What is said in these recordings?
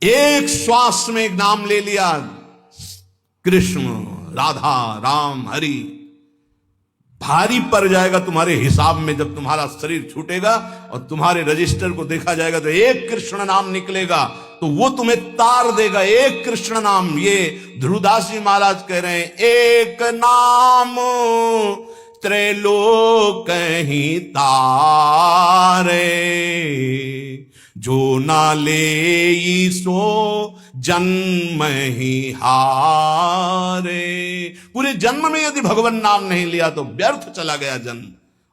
एक श्वास में एक नाम ले लिया, कृष्ण, राधा, राम, हरि, भारी पड़ जाएगा तुम्हारे हिसाब में। जब तुम्हारा शरीर छूटेगा और तुम्हारे रजिस्टर को देखा जाएगा तो एक कृष्ण नाम निकलेगा, तो वो तुम्हें तार देगा। एक कृष्ण नाम, ये ध्रुवदास जी महाराज कह रहे हैं, एक नाम त्रैलोक ही तारे, जो ना ले सो जन्म ही हारे। पूरे जन्म में यदि भगवान नाम नहीं लिया तो व्यर्थ चला गया जन्म।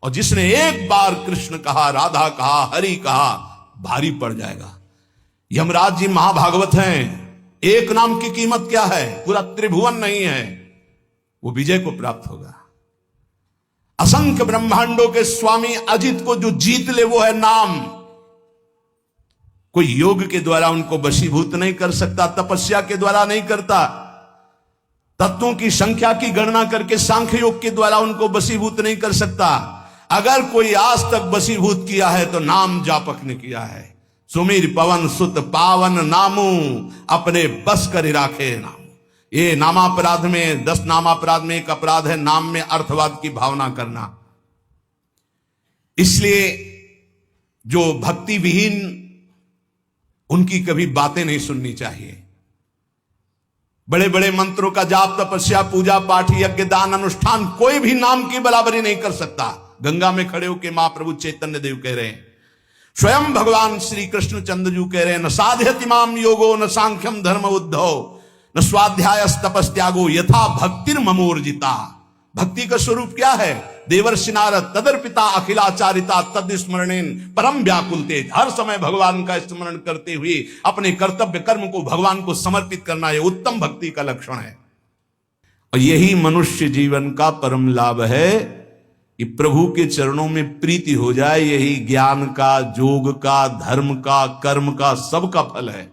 और जिसने एक बार कृष्ण कहा, राधा कहा, हरि कहा, भारी पड़ जाएगा। यमराज जी महाभागवत हैं, एक नाम की कीमत क्या है? पूरा त्रिभुवन नहीं है, वो विजय को प्राप्त होगा। असंख्य ब्रह्मांडों के स्वामी अजित को जो जीत ले वो है नाम। कोई योग के द्वारा उनको वशीभूत नहीं कर सकता, तपस्या के द्वारा नहीं करता, तत्वों की संख्या की गणना करके सांख्य योग के द्वारा उनको वशीभूत नहीं कर सकता। अगर कोई आज तक वशीभूत किया है तो नाम जापक ने किया है। सुमीर पवन सुत पावन नामू, अपने बस कर राखे नाम। ये नामापराध में, 10 नामापराध में एक अपराध है नाम में अर्थवाद की भावना करना। इसलिए जो भक्ति विहीन, उनकी कभी बातें नहीं सुननी चाहिए। बड़े बड़े मंत्रों का जाप, तपस्या, पूजा पाठ, यज्ञ, दान, अनुष्ठान, कोई भी नाम की बराबरी नहीं कर सकता। गंगा में खड़े होकर महाप्रभु चैतन्य देव कह रहे हैं, स्वयं भगवान श्री कृष्ण चंद्रजू कह रहे हैं, न साध्यति माम योगो न सांख्यम धर्म उद्धव न स्वाध्याय तपस्त्यागो यथा भक्तिर ममोर्जिता। भक्ति का स्वरूप क्या है? देवर्षि नारद तदर्पिता अखिलाचारिता तद स्मरणेन परम व्याकुल तेज। हर समय भगवान का स्मरण करते हुए अपने कर्तव्य कर्म को भगवान को समर्पित करना, यह उत्तम भक्ति का लक्षण है। और यही मनुष्य जीवन का परम लाभ है कि प्रभु के चरणों में प्रीति हो जाए। यही ज्ञान का, योग का, धर्म का, कर्म का, सबका फल है।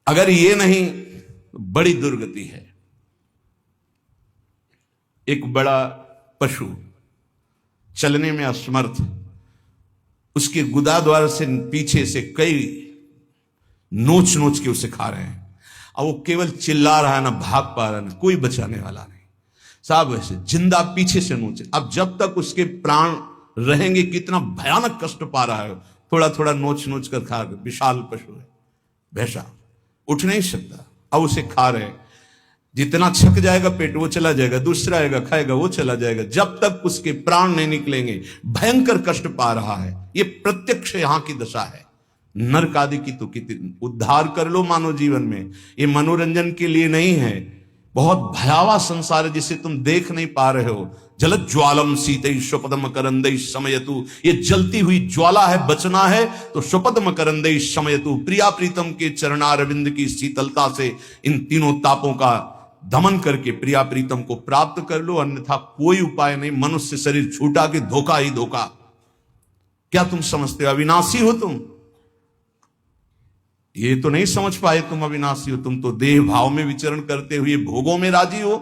अगर ये नहीं तो बड़ी दुर्गति है। एक बड़ा पशु चलने में असमर्थ, उसके गुदा द्वार से पीछे से कई नोच नोच के उसे खा रहे हैं, और वो केवल चिल्ला रहा है, ना भाग पा रहा है, ना कोई बचाने वाला नहीं। साहब वैसे जिंदा पीछे से नोचे। अब जब तक उसके प्राण रहेंगे कितना भयानक कष्ट पा रहा है। थोड़ा थोड़ा नोच नोच कर खा रहे। विशाल पशु है, भैंसा उठ नहीं सकता, अब उसे खा रहे। जितना छक जाएगा पेट वो चला जाएगा, दूसरा आएगा खाएगा वो चला जाएगा, जब तक उसके प्राण नहीं निकलेंगे। भयंकर कष्ट पा रहा है। ये प्रत्यक्ष यहां की दशा है। नरक आदि की तो कितनी उद्धार कर लो मानव जीवन में, ये मनोरंजन के लिए नहीं है। बहुत भयावह संसार है जिसे तुम देख नहीं पा रहे हो। जलत ज्वालम सीतई स्वपदम करंदई समयतु, ये जलती हुई ज्वाला है। बचना है तो स्वपदम करंदई समयतु, प्रिया प्रीतम के चरणारविंद की शीतलता से इन तीनों तापों का दमन करके प्रिया प्रीतम को प्राप्त कर लो, अन्यथा कोई उपाय नहीं। मनुष्य शरीर छूटा कि धोखा ही धोखा। क्या तुम समझते हो अविनाशी हो तुम? ये तो नहीं समझ पाए तुम अविनाशी हो। तुम तो देह भाव में विचरण करते हुए भोगों में राजी हो,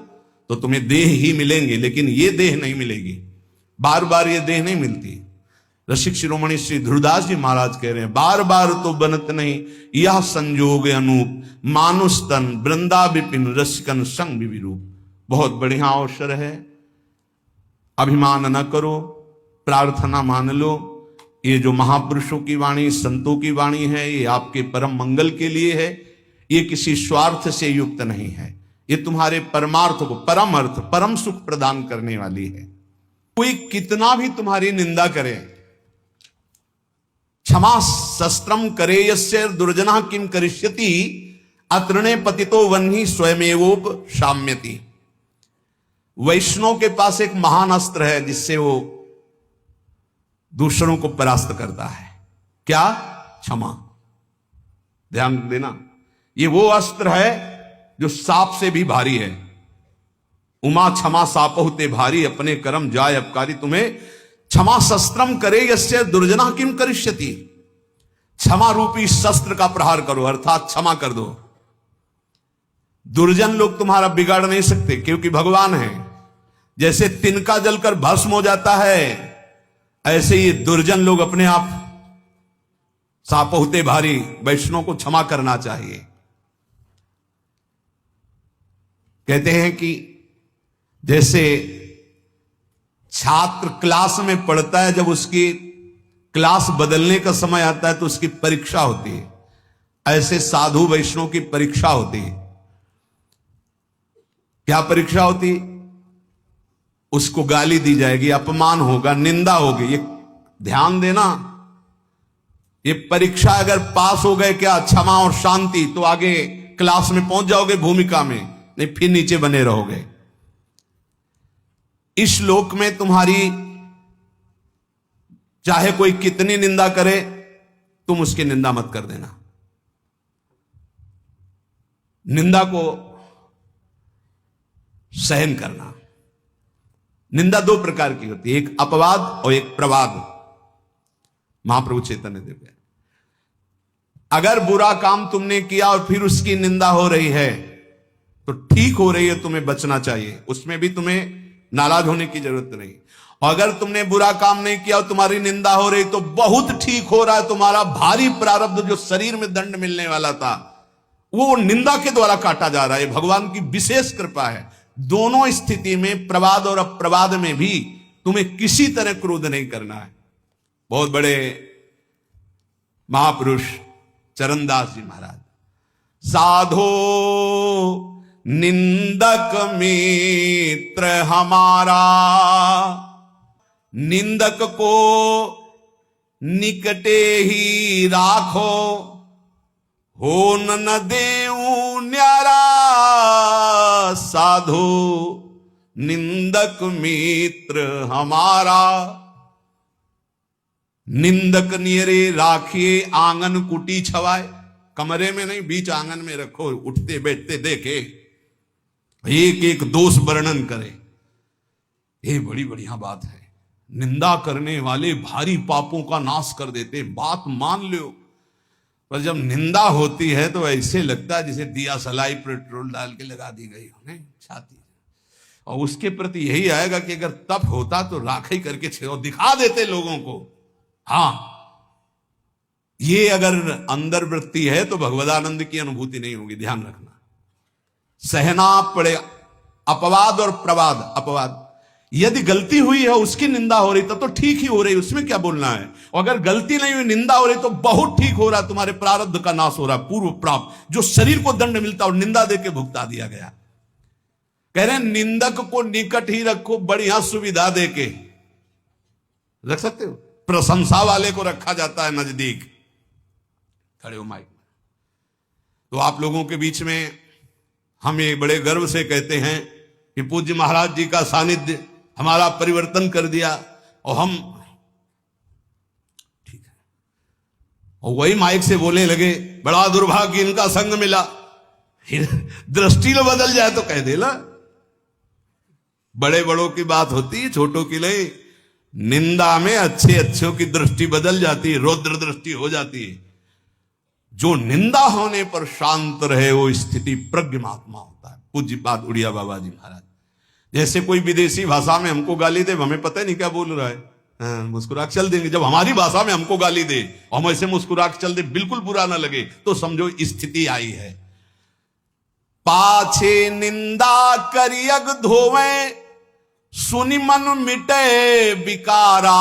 तो तुम्हें देह ही मिलेंगे, लेकिन ये देह नहीं मिलेगी। बार बार ये देह नहीं मिलती। रसिक शिरोमणि श्री ध्रुवदास जी महाराज कह रहे हैं, बार बार तो बनत नहीं यह संजोग अनूप, मानुष तन वृंदा विपिन रसिकन संग विरूप। बहुत बढ़िया अवसर है, अभिमान न करो, प्रार्थना मान लो। ये जो महापुरुषों की वाणी, संतों की वाणी है, ये आपके परम मंगल के लिए है। ये किसी स्वार्थ से युक्त नहीं है। ये तुम्हारे परमार्थ को, परम अर्थ, परम सुख प्रदान करने वाली है। कोई कितना भी तुम्हारी निंदा करे, क्षमा शस्त्रम करे यस्य दुर्जना किम करिष्यति, अतृणे पतितो वह्नि स्वयमेवोप शाम्यति। वैष्णव के पास एक महान अस्त्र है जिससे वो दूसरों को परास्त करता है। क्या? क्षमा। ध्यान देना, ये वो अस्त्र है जो सांप से भी भारी है। उमा क्षमा सापहु ते भारी, अपने कर्म जाय अपकारी। तुम्हें क्षमा शस्त्रम करे यस्य दुर्जना किम करिष्यति, क्षमा रूपी शस्त्र का प्रहार करो, अर्थात क्षमा कर दो। दुर्जन लोग तुम्हारा बिगाड़ नहीं सकते क्योंकि भगवान है। जैसे तिनका जलकर भस्म हो जाता है, ऐसे ये दुर्जन लोग अपने आप सापोहते भारी, वैष्णव को क्षमा करना चाहिए। कहते हैं कि जैसे छात्र क्लास में पढ़ता है, जब उसकी क्लास बदलने का समय आता है तो उसकी परीक्षा होती है, ऐसे साधु वैष्णव की परीक्षा होती है। क्या परीक्षा होती? उसको गाली दी जाएगी, अपमान होगा, निंदा होगी। ये ध्यान देना, ये परीक्षा अगर पास हो गए क्या, क्षमा और शांति, तो आगे क्लास में पहुंच जाओगे भूमिका में, नहीं फिर नीचे बने रहोगे। इस लोक में तुम्हारी चाहे कोई कितनी निंदा करे, तुम उसकी निंदा मत कर देना। निंदा को सहन करना। निंदा दो प्रकार की होती है, एक अपवाद और एक प्रवाद। महाप्रभु चैतन्य देव कहते, अगर बुरा काम तुमने किया और फिर उसकी निंदा हो रही है तो ठीक हो रही है, तुम्हें बचना चाहिए, उसमें भी तुम्हें नाराज होने की जरूरत नहीं। और अगर तुमने बुरा काम नहीं किया और तुम्हारी निंदा हो रही तो बहुत ठीक हो रहा है, तुम्हारा भारी प्रारब्ध जो शरीर में दंड मिलने वाला था वो निंदा के द्वारा काटा जा रहा है। भगवान की विशेष कृपा है। दोनों स्थिति में, प्रवाद और अप्रवाद में भी तुम्हें किसी तरह क्रोध नहीं करना है। बहुत बड़े महापुरुष चरणदास जी महाराज, साधो निंदक मित्र हमारा, निंदक को निकटे ही राखो, हो न देऊ न्यारा, साधो निंदक मित्र हमारा। निंदक नियरे राखिए आंगन कुटी छवाए, कमरे में नहीं बीच आंगन में रखो, उठते बैठते देखे, एक एक दोष वर्णन करे। ये बड़ी बढ़िया बात है। निंदा करने वाले भारी पापों का नाश कर देते, बात मान लो। पर जब निंदा होती है तो ऐसे लगता है जैसे दिया सलाई पेट्रोल डाल के लगा दी गई हो छाती। और उसके प्रति यही आएगा कि अगर तप होता तो राखी करके दिखा देते लोगों को। हाँ, ये अगर अंदर वृत्ति है तो भगवदानंद की अनुभूति नहीं होगी, ध्यान रखना। सहना पड़े अपवाद और प्रवाद। अपवाद, यदि गलती हुई है उसकी निंदा हो रही तो ठीक ही हो रही, उसमें क्या बोलना है। और अगर गलती नहीं हुई, निंदा हो रही तो बहुत ठीक हो रहा, तुम्हारे प्रारब्ध का नाश हो रहा, पूर्व प्राप्त जो शरीर को दंड मिलता और निंदा देके भुगता दिया गया। कह रहे निंदक को निकट ही रखो, बढ़िया सुविधा देके रख सकते हो। प्रशंसा वाले को रखा जाता है नजदीक। खड़े हो माइक। तो आप लोगों के बीच में हम ये बड़े गर्व से कहते हैं कि पूज्य महाराज जी का सानिध्य हमारा परिवर्तन कर दिया। और हम ठीक है, और वही माइक से बोलने लगे बड़ा दुर्भाग्य इनका संग मिला। दृष्टि लो बदल जाए तो कह देला, बड़े बड़ों की बात होती है, छोटों की नहीं। निंदा में अच्छे अच्छों की दृष्टि बदल जाती है, रौद्र दृष्टि हो जाती है। जो निंदा होने पर शांत रहे वो स्थिति प्रज्ञ महात्मा होता है। पूज्य बात उड़िया बाबा जी महाराज, जैसे कोई विदेशी भाषा में हमको गाली दे, हमें पता नहीं क्या बोल रहा है, मुस्कुरा के चल देंगे। जब हमारी भाषा में हमको गाली दे और हम ऐसे मुस्कुरा के चल दे, बिल्कुल बुरा ना लगे, तो समझो स्थिति आई है। पाछे निंदा करियग धोवे, सुनि मन मिटे विकारा,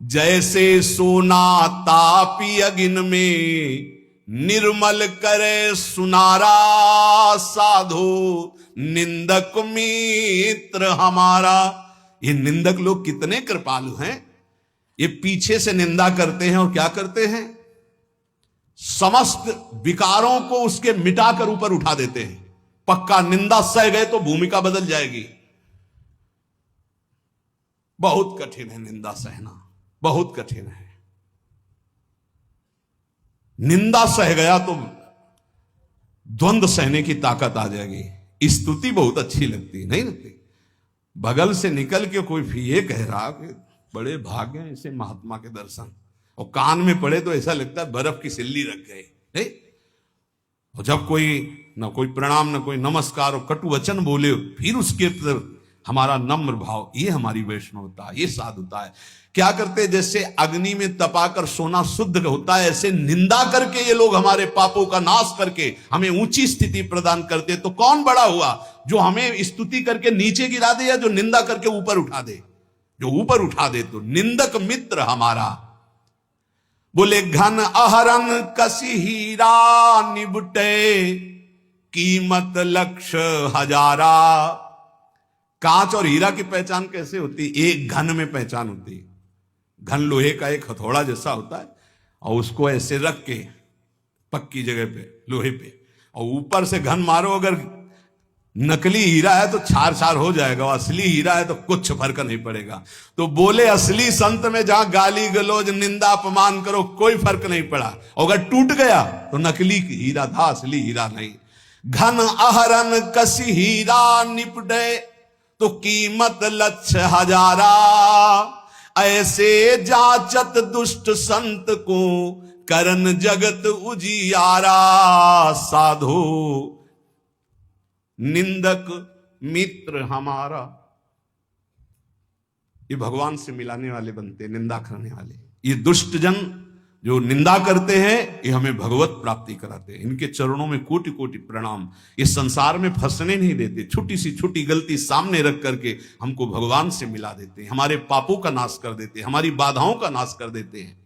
जैसे सोना तापी अगिन में, निर्मल करे सुनारा, साधु निंदक मित्र हमारा। ये निंदक लोग कितने कृपालु हैं। ये पीछे से निंदा करते हैं और क्या करते हैं, समस्त विकारों को उसके मिटाकर ऊपर उठा देते हैं। पक्का निंदा सह गए तो भूमिका बदल जाएगी। बहुत कठिन है निंदा सहना, बहुत कठिन है। निंदा सह गया तो द्वंद्व सहने की ताकत आ जाएगी। स्तुति बहुत अच्छी लगती है, नहीं लगती। बगल से निकल के कोई भी ये कह रहा कि बड़े भाग्य हैं इसे महात्मा के दर्शन, और कान में पड़े तो ऐसा लगता है बर्फ की सिल्ली रख गए। और जब कोई न कोई प्रणाम न कोई नमस्कार और कटु वचन बोले, फिर उसके हमारा नम्र भाव, ये हमारी वैष्णवता, ये साधुता है। क्या करते, जैसे अग्नि में तपाकर सोना शुद्ध होता है, ऐसे निंदा करके ये लोग हमारे पापों का नाश करके हमें ऊंची स्थिति प्रदान करते। तो कौन बड़ा हुआ, जो हमें स्तुति करके नीचे गिरा दे या जो निंदा करके ऊपर उठा दे? जो ऊपर उठा दे। तो निंदक मित्र हमारा। बोले घन अहरन कसी हीरा निबटे, कीमत लक्ष्य हजारा। कांच और हीरा की पहचान कैसे होती? एक घन में पहचान होती। घन लोहे का एक हथौड़ा जैसा होता है, और उसको ऐसे रख के पक्की जगह पे, लोहे पे, और ऊपर से घन मारो। अगर नकली हीरा है तो छार छार हो जाएगा, असली हीरा है तो कुछ फर्क नहीं पड़ेगा। तो बोले असली संत में जहां गाली गलौज निंदा अपमान करो कोई फर्क नहीं पड़ा, अगर टूट गया तो नकली हीरा था, असली हीरा नहीं। घन अहरन कसी हीरा निपटे, तो कीमत लक्ष्य हजारा। ऐसे जाचत दुष्ट संत को, करन जगत उजियारा। साधो निंदक मित्र हमारा। ये भगवान से मिलाने वाले बनते, निंदा करने वाले। ये दुष्ट जन जो निंदा करते हैं, ये हमें भगवत प्राप्ति कराते हैं। इनके चरणों में कोटि कोटि प्रणाम। ये संसार में फंसने नहीं देते, छोटी सी छोटी गलती सामने रख करके हमको भगवान से मिला देते हैं, हमारे पापों का नाश कर देते हैं, हमारी बाधाओं का नाश कर देते हैं।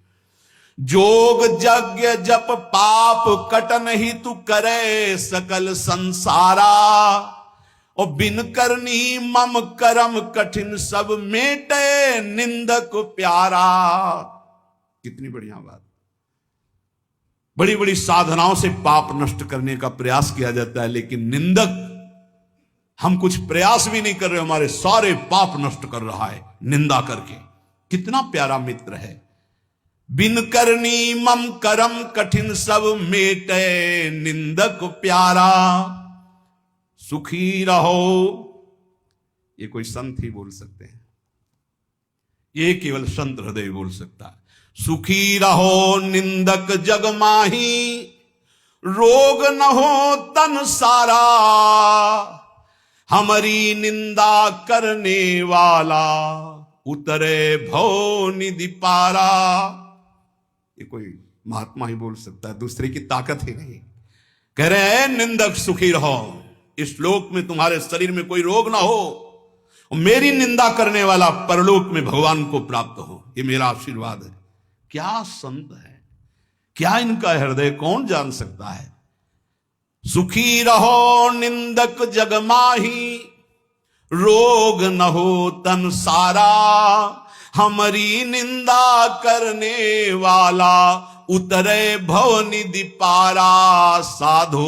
जोग यज्ञ जप पाप कटन ही तू करे, सकल संसारा। और बिन करनी मम करम कठिन, सब मेटे निंदक प्यारा। कितनी बढ़िया बात। बड़ी बड़ी साधनाओं से पाप नष्ट करने का प्रयास किया जाता है, लेकिन निंदक, हम कुछ प्रयास भी नहीं कर रहे, हमारे सारे पाप नष्ट कर रहा है निंदा करके। कितना प्यारा मित्र है। बिन करनी मम करम कठिन, सब मेटे निंदक प्यारा। सुखी रहो, ये कोई संत ही बोल सकते हैं, ये केवल संत हृदय बोल सकता है। सुखी रहो निंदक जग माही, रोग न हो तन सारा। हमारी निंदा करने वाला, उतरे भव निधि पारा। ये कोई महात्मा ही बोल सकता है, दूसरे की ताकत ही नहीं। कह रहे हैं निंदक सुखी रहो, इस श्लोक में तुम्हारे शरीर में कोई रोग ना हो, और मेरी निंदा करने वाला परलोक में भगवान को प्राप्त हो। ये मेरा आशीर्वाद है। क्या संत है, क्या इनका हृदय कौन जान सकता है। सुखी रहो निंदक जग माही, रोग न हो तन सारा। हमारी निंदा करने वाला, उतरे भव निधि पारा। साधो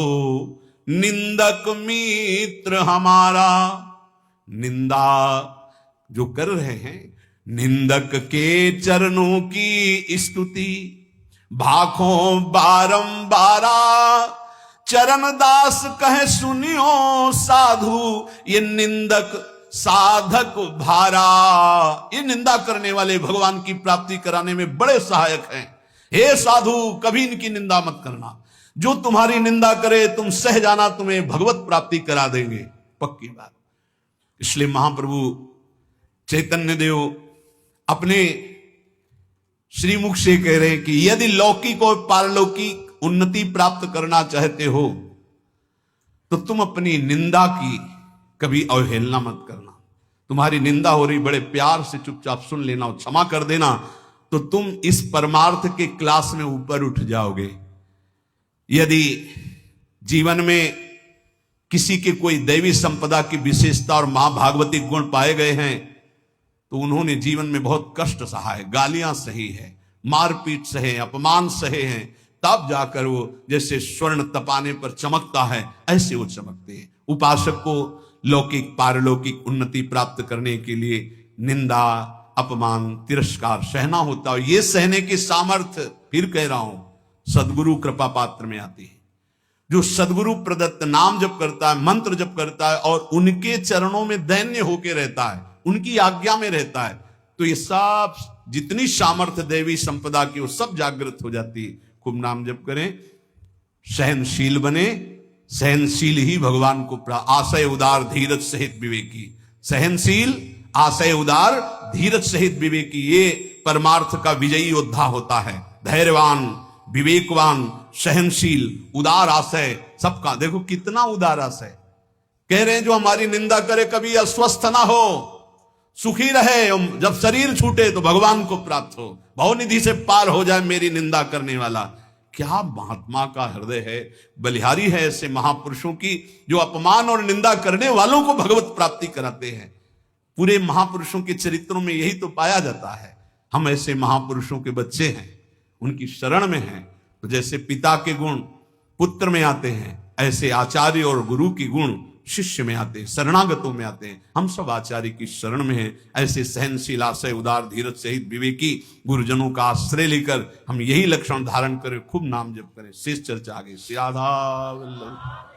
निंदक मित्र हमारा। निंदा जो कर रहे हैं, निंदक के चरणों की स्तुति भाखों बारंबारा। चरण दास कहे सुनियो साधु, ये निंदक साधक भारा। ये निंदा करने वाले भगवान की प्राप्ति कराने में बड़े सहायक हैं। हे साधु, कभी इनकी निंदा मत करना। जो तुम्हारी निंदा करे तुम सह जाना, तुम्हें भगवत प्राप्ति करा देंगे, पक्की बात। इसलिए महाप्रभु चैतन्य देव अपने श्रीमुख से कह रहे हैं कि यदि लौकिक और पारलौकिक उन्नति प्राप्त करना चाहते हो, तो तुम अपनी निंदा की कभी अवहेलना मत करना। तुम्हारी निंदा हो रही, बड़े प्यार से चुपचाप सुन लेना और क्षमा कर देना, तो तुम इस परमार्थ के क्लास में ऊपर उठ जाओगे। यदि जीवन में किसी के कोई दैवी संपदा की विशेषता और मां भागवती गुण पाए गए हैं, तो उन्होंने जीवन में बहुत कष्ट सहा है, गालियां सही है, मारपीट सहे, अपमान सहे हैं, तब जाकर वो जैसे स्वर्ण तपाने पर चमकता है, ऐसे वो चमकते हैं। उपासक को लौकिक पारलौकिक उन्नति प्राप्त करने के लिए निंदा, अपमान, तिरस्कार सहना होता है। ये सहने की सामर्थ्य, फिर कह रहा हूं, सदगुरु कृपा पात्र में आती है। जो सदगुरु प्रदत्त नाम जप करता है, मंत्र जप करता है और उनके चरणों में दैन्य होके रहता है, उनकी आज्ञा में रहता है, तो ये सब जितनी सामर्थ्य देवी संपदा की, वो सब जागृत हो जाती है। खूब नाम जप करें, सहनशील बने, सहनशील ही भगवान को आशय उदार धीरज सहित विवेकी, सहनशील, आशय उदार, धीरज सहित विवेकी, ये परमार्थ का विजयी योद्धा होता है। धैर्यवान, विवेकवान, सहनशील, उदार आशय, सबका। देखो कितना उदार आशय। कह रहे हैं जो हमारी निंदा करे कभी अस्वस्थ ना हो, सुखी रहे, जब शरीर छूटे तो भगवान को प्राप्त हो, भवनिधि से पार हो जाए मेरी निंदा करने वाला। क्या महात्मा का हृदय है, बलिहारी है ऐसे महापुरुषों की, जो अपमान और निंदा करने वालों को भगवत प्राप्ति कराते हैं। पूरे महापुरुषों के चरित्रों में यही तो पाया जाता है। हम ऐसे महापुरुषों के बच्चे हैं, उनकी शरण में हैं। तो जैसे पिता के गुण पुत्र में आते हैं, ऐसे आचार्य और गुरु की गुण शिष्य में आते हैं, शरणागतों में आते हैं। हम सब आचार्य की शरण में हैं। ऐसे सहनशील, आशय उदार, धीरज सहित विवेकी गुरुजनों का आश्रय लेकर हम यही लक्षण धारण करें, खूब नाम जप करें। शेष चर्चा आगे। श्री राधा वल्लभ।